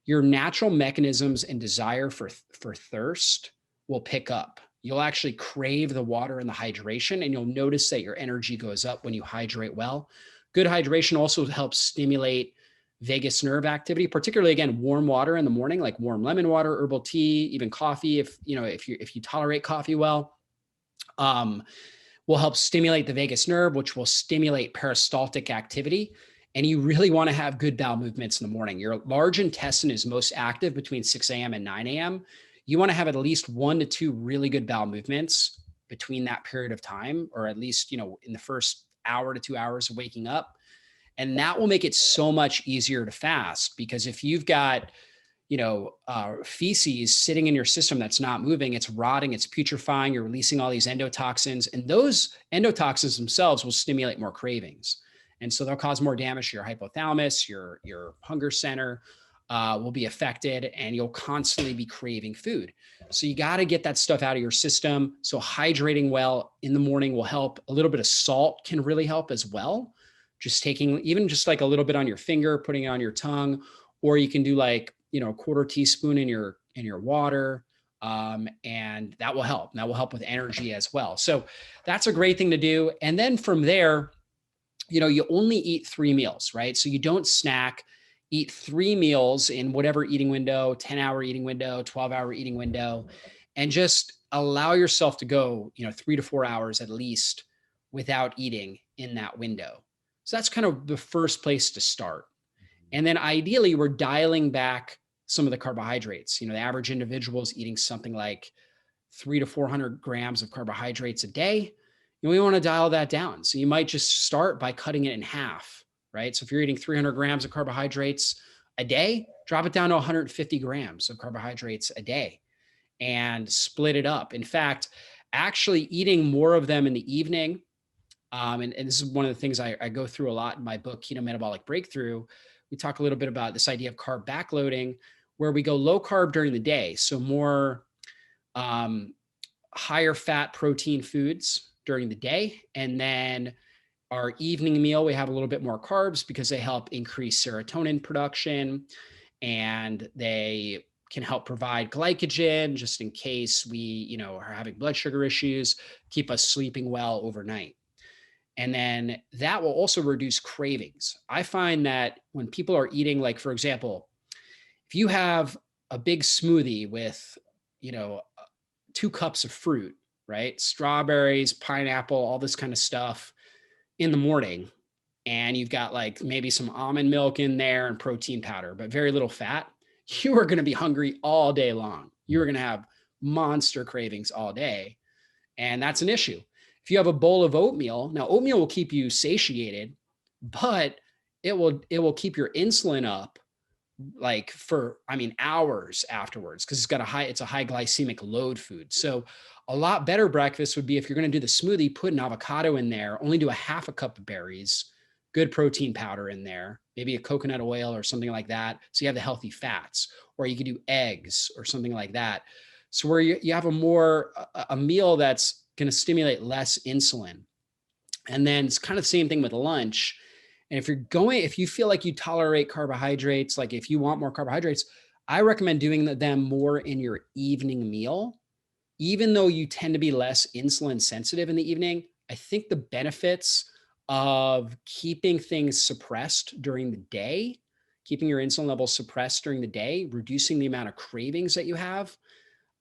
your natural mechanisms and desire for thirst will pick up. You'll actually crave the water and the hydration, and you'll notice that your energy goes up when you hydrate well. Good hydration also helps stimulate vagus nerve activity, particularly, again, warm water in the morning, like warm lemon water, herbal tea, even coffee. If you tolerate coffee well, will help stimulate the vagus nerve, which will stimulate peristaltic activity. And you really want to have good bowel movements in the morning. Your large intestine is most active between 6 a.m. and 9 a.m. You want to have at least 1 to 2 really good bowel movements between that period of time, or at least, in the first hour to 2 hours of waking up. And that will make it so much easier to fast, because if you've got, feces sitting in your system that's not moving, it's rotting, it's putrefying, you're releasing all these endotoxins, and those endotoxins themselves will stimulate more cravings. And so they'll cause more damage to your hypothalamus, your hunger center will be affected, and you'll constantly be craving food. So you got to get that stuff out of your system. So hydrating well in the morning will help. A little bit of salt can really help as well, just taking even just like a little bit on your finger, putting it on your tongue, or you can do like, a quarter teaspoon in your water. And that will help. That will help with energy as well. So that's a great thing to do. And then from there, you only eat 3 meals, right? So you don't snack, eat 3 meals in whatever eating window, 10-hour eating window, 12-hour eating window, and just allow yourself to go, 3 to 4 hours at least without eating in that window. So that's kind of the first place to start. And then ideally, we're dialing back some of the carbohydrates. The average individual is eating something like 300 to 400 grams of carbohydrates a day. And we want to dial that down. So you might just start by cutting it in half, right? So if you're eating 300 grams of carbohydrates a day, drop it down to 150 grams of carbohydrates a day and split it up. In fact, actually eating more of them in the evening, and this is one of the things I go through a lot in my book, Keto Metabolic Breakthrough. We talk a little bit about this idea of carb backloading, where we go low carb during the day. So more higher fat protein foods during the day. And then our evening meal, we have a little bit more carbs because they help increase serotonin production and they can help provide glycogen just in case we, are having blood sugar issues, keep us sleeping well overnight. And then that will also reduce cravings. I find that when people are eating, like, for example, if you have a big smoothie with, 2 cups of fruit, right? Strawberries, pineapple, all this kind of stuff in the morning. And you've got like maybe some almond milk in there and protein powder, but very little fat. You are going to be hungry all day long. You are going to have monster cravings all day. And that's an issue. If you have a bowl of oatmeal, now oatmeal will keep you satiated, but it will keep your insulin up like for, hours afterwards, because it's a high glycemic load food. So a lot better breakfast would be, if you're going to do the smoothie, put an avocado in there, only do a half a cup of berries, good protein powder in there, maybe a coconut oil or something like that. So you have the healthy fats, or you could do eggs or something like that. So where you have a meal that's going to stimulate less insulin. And then it's kind of the same thing with lunch. And if you feel like you tolerate carbohydrates, like if you want more carbohydrates, I recommend doing them more in your evening meal. Even though you tend to be less insulin sensitive in the evening, I think the benefits of keeping things suppressed during the day, keeping your insulin levels suppressed during the day, reducing the amount of cravings that you have,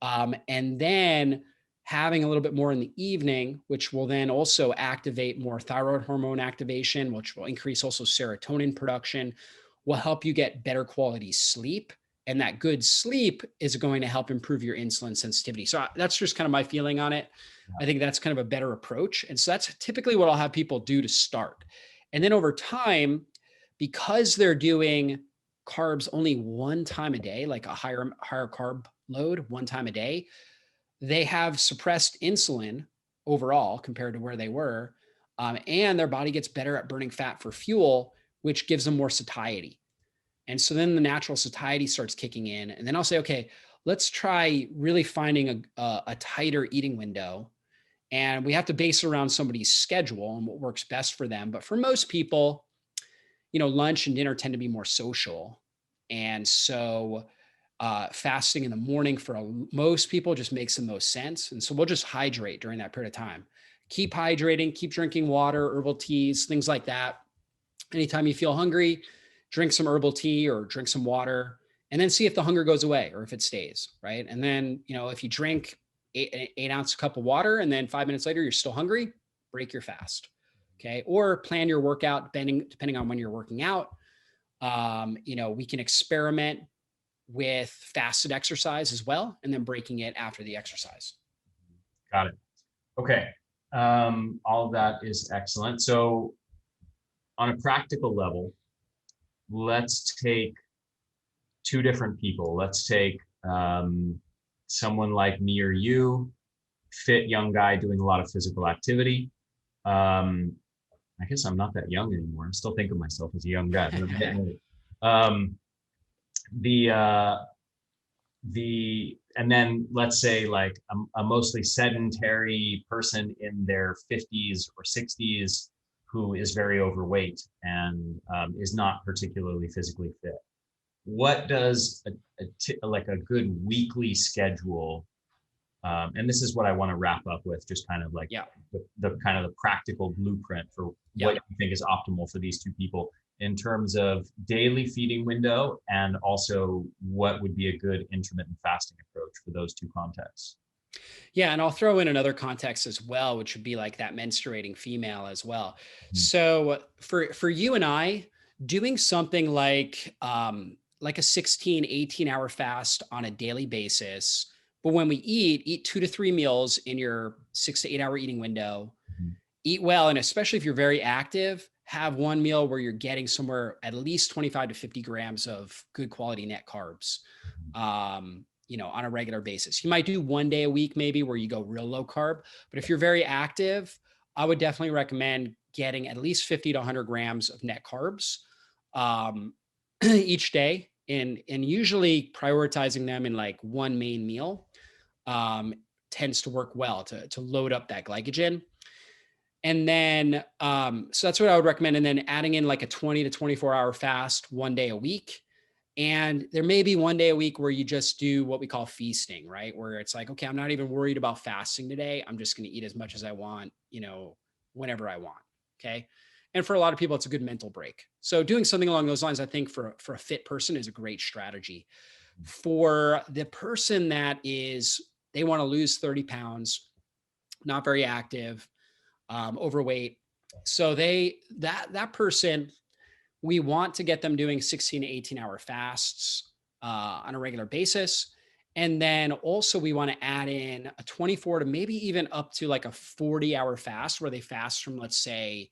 and then having a little bit more in the evening, which will then also activate more thyroid hormone activation, which will increase also serotonin production, will help you get better quality sleep. And that good sleep is going to help improve your insulin sensitivity. So that's just kind of my feeling on it. I think that's kind of a better approach. And so that's typically what I'll have people do to start. And then over time, because they're doing carbs only one time a day, like a higher carb load one time a day, they have suppressed insulin overall compared to where they were. And their body gets better at burning fat for fuel, which gives them more satiety. And so then the natural satiety starts kicking in. And then I'll say, okay, let's try really finding a tighter eating window. And we have to base it around somebody's schedule and what works best for them. But for most people, lunch and dinner tend to be more social. And so fasting in the morning for most people just makes the most sense. And so we'll just hydrate during that period of time. Keep hydrating, keep drinking water, herbal teas, things like that. Anytime you feel hungry, drink some herbal tea or drink some water, and then see if the hunger goes away or if it stays, right? And then, if you drink 8-ounce cup of water and then 5 minutes later, you're still hungry, break your fast. Okay. Or plan your workout depending on when you're working out. We can experiment with fasted exercise as well, and then breaking it after the exercise. Got it. Okay. All of that is excellent. So on a practical level, let's take 2 different people. Let's take someone like me or you, fit young guy doing a lot of physical activity. I guess I'm not that young anymore. I still think of myself as a young guy. And then let's say like a mostly sedentary person in their 50s or 60s who is very overweight and is not particularly physically fit. What does like a good weekly schedule, and this is what I want to wrap up with, just kind of like the kind of the practical blueprint for what you think is optimal for these two people in terms of daily feeding window, and also what would be a good intermittent fasting approach for those two contexts. Yeah. And I'll throw in another context as well, which would be like that menstruating female as well. Mm. So for you and I, doing something like a 16, 18-hour fast on a daily basis, but when we eat 2 to 3 meals in your 6 to 8 hour eating window, eat well. And especially if you're very active, have one meal where you're getting somewhere at least 25 to 50 grams of good quality net carbs. On a regular basis. You might do one day a week, maybe, where you go real low carb. But if you're very active, I would definitely recommend getting at least 50 to 100 grams of net carbs each day, and usually prioritizing them in like one main meal tends to work well to load up that glycogen. And then, so that's what I would recommend. And then adding in like a 20 to 24-hour fast one day a week. And there may be one day a week where you just do what we call feasting, right? Where it's like, okay, I'm not even worried about fasting today. I'm just going to eat as much as I want, whenever I want. Okay. And for a lot of people, it's a good mental break. So doing something along those lines, I think for a fit person is a great strategy. For the person they want to lose 30 pounds, not very active, overweight. So that person, we want to get them doing 16 to 18-hour fasts on a regular basis. And then also we want to add in a 24 to maybe even up to like a 40-hour fast where they fast from, let's say,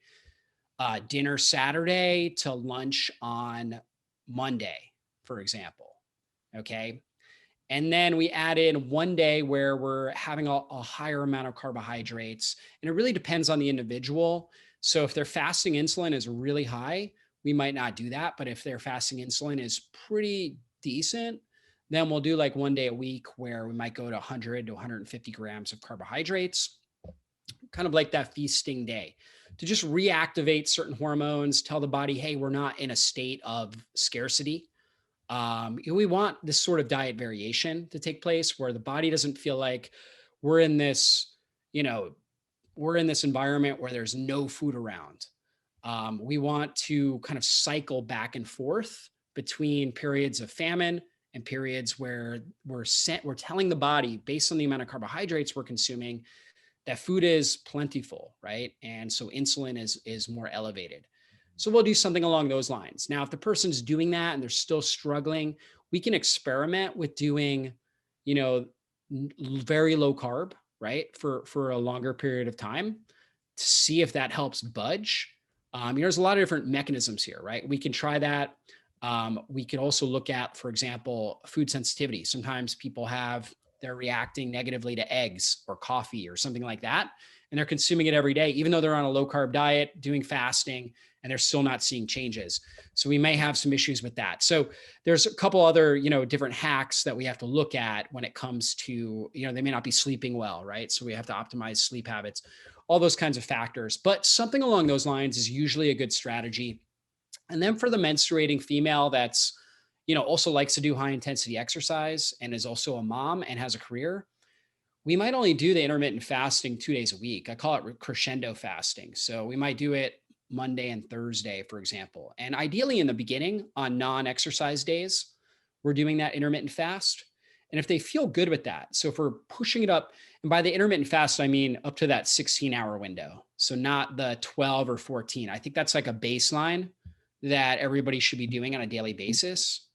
dinner Saturday to lunch on Monday, for example. Okay. And then we add in one day where we're having a higher amount of carbohydrates. And it really depends on the individual. So if their fasting insulin is really high, we might not do that. But if their fasting insulin is pretty decent, then we'll do like one day a week where we might go to 100 to 150 grams of carbohydrates, kind of like that feasting day, to just reactivate certain hormones, tell the body, hey, we're not in a state of scarcity. We want this sort of diet variation to take place where the body doesn't feel like we're in this environment where there's no food around. We want to kind of cycle back and forth between periods of famine and periods where we're telling the body, based on the amount of carbohydrates we're consuming, that food is plentiful, right? And so insulin is more elevated. So we'll do something along those lines. Now, if the person's doing that and they're still struggling, we can experiment with doing, very low carb, right? For a longer period of time to see if that helps budge. There's a lot of different mechanisms here, right? We can try that. We could also look at, for example, food sensitivity. Sometimes they're reacting negatively to eggs or coffee or something like that. And they're consuming it every day, even though they're on a low carb diet, doing fasting, and they're still not seeing changes. So we may have some issues with that. So there's a couple other, different hacks that we have to look at when it comes to, they may not be sleeping well, right? So we have to optimize sleep habits, all those kinds of factors. But something along those lines is usually a good strategy. And then for the menstruating female that's, also likes to do high intensity exercise and is also a mom and has a career, we might only do the intermittent fasting 2 days a week. I call it crescendo fasting. So we might do it Monday and Thursday, for example. And ideally in the beginning on non-exercise days, we're doing that intermittent fast. And if they feel good with that, so if we're pushing it up, and by the intermittent fast, I mean up to that 16-hour window. So not the 12 or 14. I think that's like a baseline that everybody should be doing on a daily basis.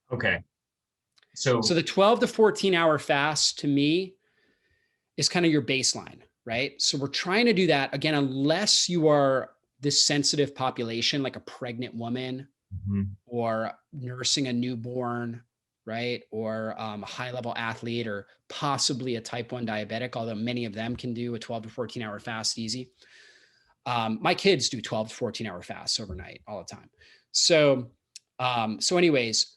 Okay. So the 12 to 14-hour fast to me is kind of your baseline, right? So we're trying to do that again, unless you are this sensitive population, like a pregnant woman or nursing a newborn, right? Or a high level athlete or possibly a type 1 diabetic, although many of them can do a 12 to 14-hour fast easy. My kids do 12 to 14-hour fasts overnight all the time. So anyways,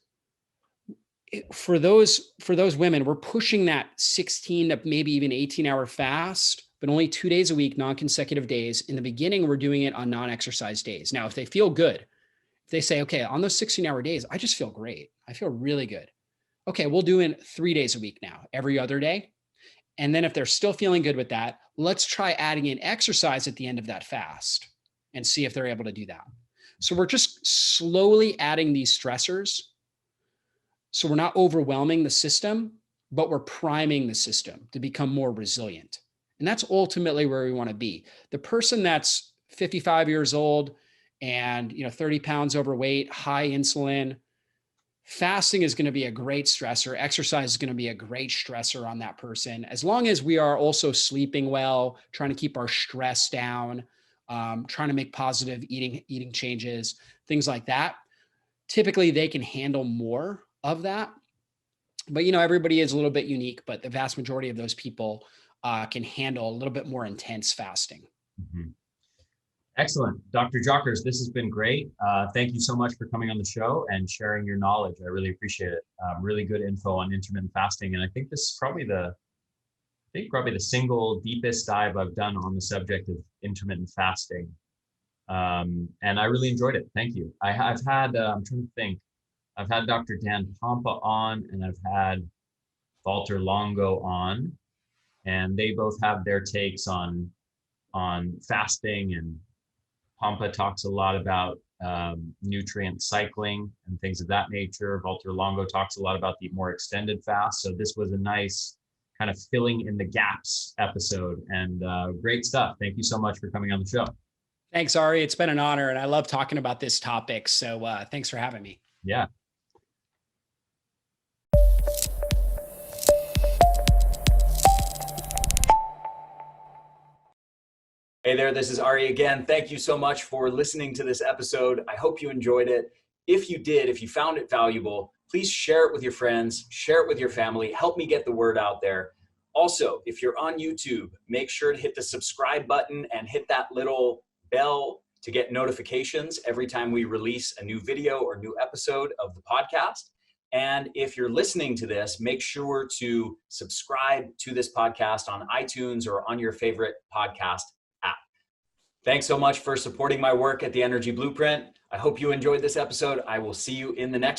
for those women, we're pushing that 16 to maybe even 18-hour fast but only 2 days a week, non-consecutive days. In the beginning, we're doing it on non-exercise days. Now, if they feel good, if they say, okay, on those 16-hour days, I just feel great. I feel really good. Okay, we'll do it 3 days a week now, every other day. And then if they're still feeling good with that, let's try adding in exercise at the end of that fast and see if they're able to do that. So we're just slowly adding these stressors. So we're not overwhelming the system, but we're priming the system to become more resilient. And that's ultimately where we want to be. The person that's 55 years old and 30 pounds overweight, high insulin, fasting is going to be a great stressor. Exercise is going to be a great stressor on that person. As long as we are also sleeping well, trying to keep our stress down, trying to make positive eating changes, things like that. Typically, they can handle more of that. But, everybody is a little bit unique, but the vast majority of those people can handle a little bit more intense fasting. Mm-hmm. Excellent. Dr. Jockers, this has been great. Thank you so much for coming on the show and sharing your knowledge. I really appreciate it. Really good info on intermittent fasting. And I think this is probably the single deepest dive I've done on the subject of intermittent fasting. And I really enjoyed it. Thank you. I've had, I'm trying to think, I've had Dr. Dan Pompa on, and I've had Walter Longo on, and they both have their takes on fasting, and Pompa talks a lot about nutrient cycling and things of that nature. Walter Longo talks a lot about the more extended fast. So this was a nice kind of filling in the gaps episode, and great stuff. Thank you so much for coming on the show. Thanks, Ari. It's been an honor, and I love talking about this topic. So thanks for having me. Yeah. Hey there, this is Ari again. Thank you so much for listening to this episode. I hope you enjoyed it. If you did, if you found it valuable, please share it with your friends, share it with your family, help me get the word out there. Also, if you're on YouTube, make sure to hit the subscribe button and hit that little bell to get notifications every time we release a new video or new episode of the podcast. And if you're listening to this, make sure to subscribe to this podcast on iTunes or on your favorite podcast app. Thanks so much for supporting my work at the Energy Blueprint. I hope you enjoyed this episode. I will see you in the next one.